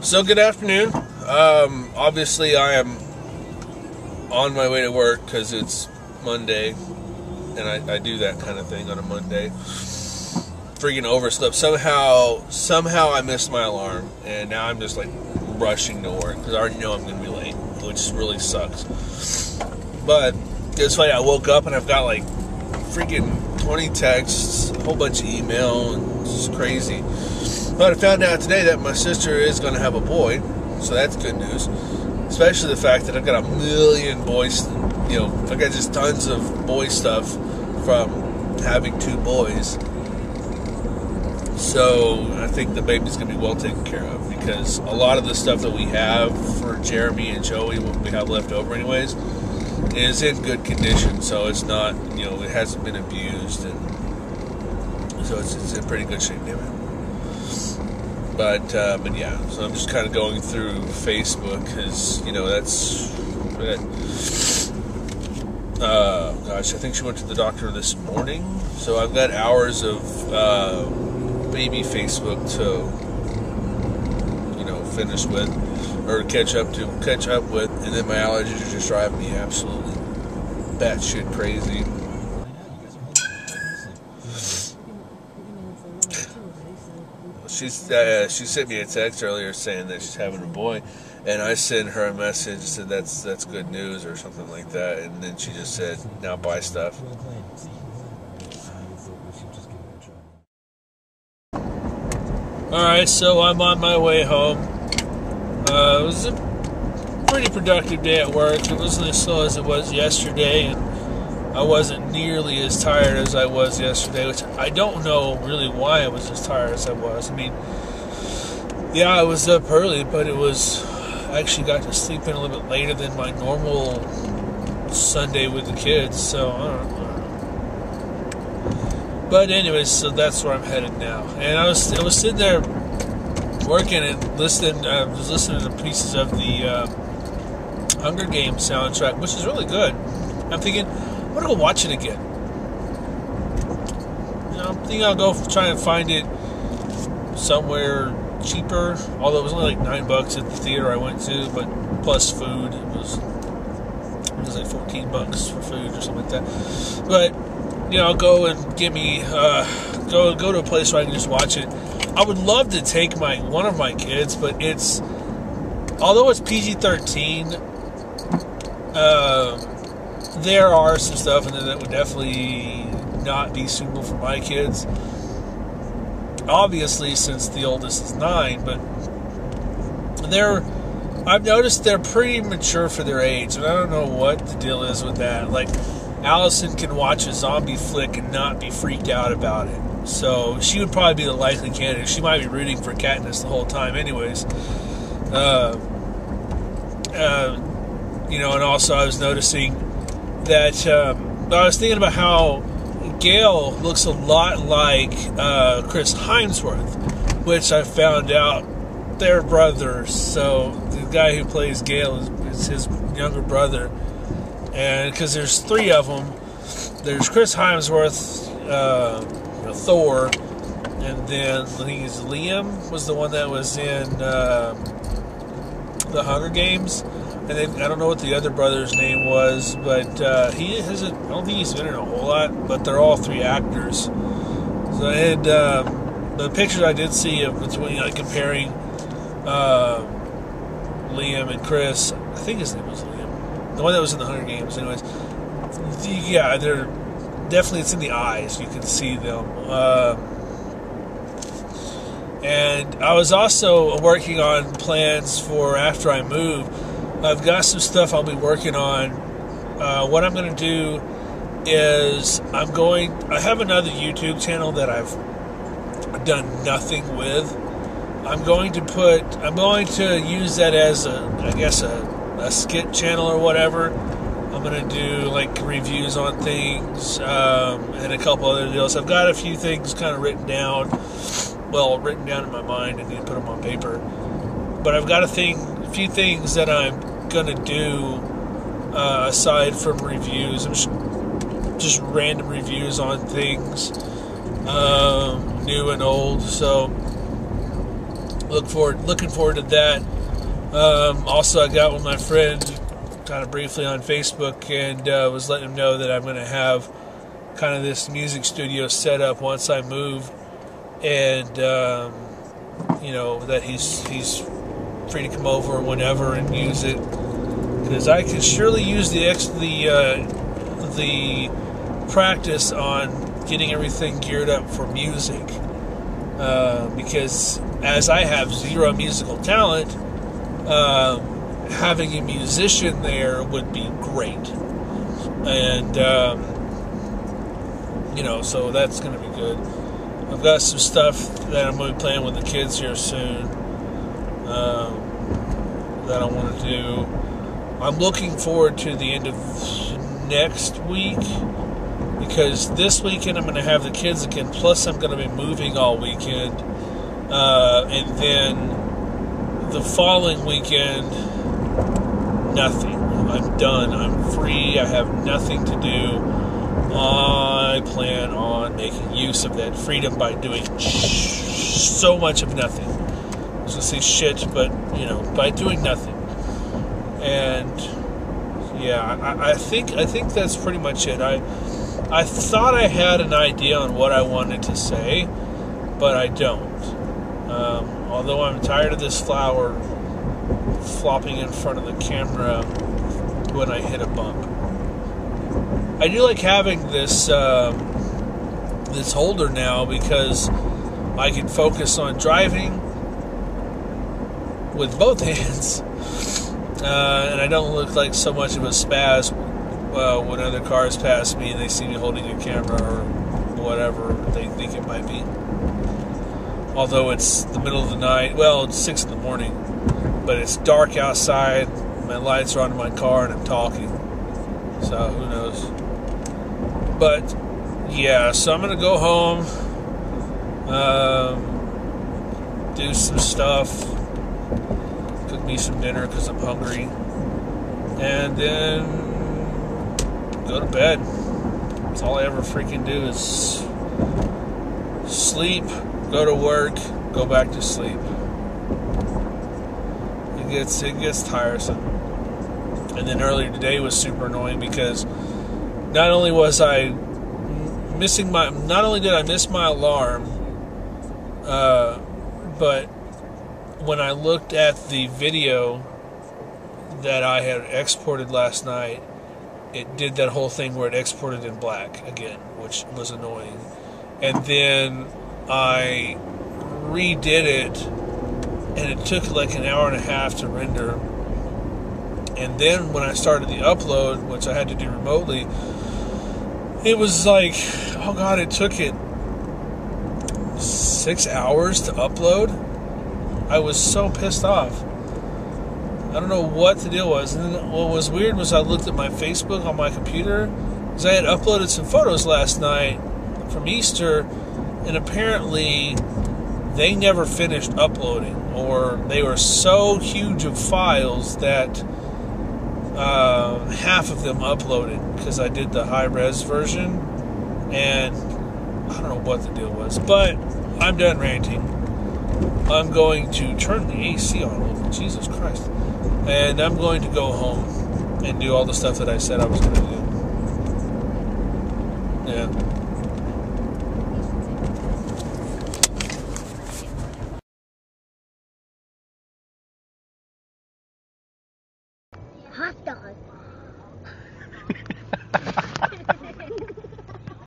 So good afternoon. Obviously I am on my way to work because it's Monday, and I do that kind of thing on a Monday. Freaking overslept. Somehow I missed my alarm, and now I'm just like rushing to work because I already know I'm going to be late, which really sucks. But it's funny, I woke up and I've got like freaking 20 texts, a whole bunch of email, and it's just crazy. But I found out today that my sister is going to have a boy, so that's good news. Especially the fact that I've got a million boys, I've got just tons of boy stuff from having two boys. So I think the baby's going to be well taken care of, because a lot of the stuff that we have for Jeremy and Joey, what we have left over anyways, is in good condition. So it's not, it hasn't been abused, and so it's in pretty good shape, damn it. But yeah, so I'm just kind of going through Facebook because, I think she went to the doctor this morning. So I've got hours of baby Facebook to, finish with or catch up with. And then my allergies are just driving me absolutely batshit crazy. She sent me a text earlier saying that she's having a boy, and I sent her a message and said that's good news or something like that, and then she just said, now buy stuff. Alright, so I'm on my way home. It was a pretty productive day at work. It wasn't as slow as it was yesterday, and I wasn't nearly as tired as I was yesterday, which I don't know really why I was as tired as I was. I mean, yeah, I was up early, but I actually got to sleep in a little bit later than my normal Sunday with the kids, so I don't know. But anyways, so that's where I'm headed now. And I was sitting there working and listening. I was listening to pieces of the Hunger Games soundtrack, which is really good. I'm thinking, I'm going to go watch it again. I'm thinking I'll go try and find it somewhere cheaper, although it was only like $9 at the theater I went to, but plus food, it was like $14 for food or something like that. But, I'll go and get me, go to a place where I can just watch it. I would love to take one of my kids, but although it's PG-13, there are some stuff in there that would definitely not be suitable for my kids. Obviously, since the oldest is 9, but I've noticed they're pretty mature for their age, and I don't know what the deal is with that. Like, Allison can watch a zombie flick and not be freaked out about it. So she would probably be the likely candidate. She might be rooting for Katniss the whole time anyways. And also I was noticing that I was thinking about how Gale looks a lot like Chris Hemsworth, which I found out they're brothers. So the guy who plays Gale is his younger brother, and because there's 3 of them, there's Chris Hemsworth, Thor, and then I think Liam was the one that was in the Hunger Games. And I don't know what the other brother's name was, but I don't think he's been in a whole lot, but they're all 3 actors. So, and the pictures I did see of between, comparing Liam and Chris, I think his name was Liam, the one that was in the Hunger Games, anyways. Yeah, they're definitely, it's in the eyes, you can see them. And I was also working on plans for after I move. I've got some stuff I'll be working on. What I'm going to do is I have another YouTube channel that I've done nothing with. I'm going to use that as a skit channel or whatever. I'm going to do like reviews on things and a couple other deals. I've got a few things kind of written down in my mind. I need to put them on paper. But I've got a few things that I'm going to do aside from reviews. I'm just random reviews on things, new and old. So looking forward to that. Also, I got with my friend kind of briefly on Facebook and was letting him know that I'm going to have kind of this music studio set up once I move, and that he's free to come over whenever and use it, because I could surely use the practice on getting everything geared up for music, because as I have zero musical talent, having a musician there would be great, and so that's going to be good. I've got some stuff that I'm going to be playing with the kids here soon that I want to do. I'm looking forward to the end of next week, because this weekend I'm going to have the kids again, plus I'm going to be moving all weekend, and then the following weekend, nothing. I'm done. I'm free. I have nothing to do. I plan on making use of that freedom by doing so much of nothing. I was going to say shit, but, by doing nothing. And, yeah, I think that's pretty much it. I thought I had an idea on what I wanted to say, but I don't. Although I'm tired of this flower flopping in front of the camera when I hit a bump. I do like having this this holder now, because I can focus on driving with both hands, and I don't look like so much of a spaz when other cars pass me and they see me holding a camera or whatever they think it might be. Although it's the middle of the night, well, it's 6 in the morning, but it's dark outside, my lights are on in my car, and I'm talking. So, who knows? But, yeah, so I'm going to go home, do some stuff, cook me some dinner because I'm hungry, and then go to bed. That's all I ever freaking do is sleep, go to work, go back to sleep. It gets tiresome. And then earlier today was super annoying, because not only did I miss my alarm, but when I looked at the video that I had exported last night, it did that whole thing where it exported in black again, which was annoying. And then I redid it, and it took like an hour and a half to render. And then when I started the upload, which I had to do remotely, it was like, oh God, it took it 6 hours to upload. I was so pissed off. I don't know what the deal was. And then what was weird was I looked at my Facebook on my computer, because I had uploaded some photos last night from Easter, and apparently they never finished uploading, or they were so huge of files that half of them uploaded, because I did the high-res version, and I don't know what the deal was. But I'm done ranting. I'm going to turn the AC on. Oh, Jesus Christ. And I'm going to go home and do all the stuff that I said I was going to do. Yeah. Hot dog.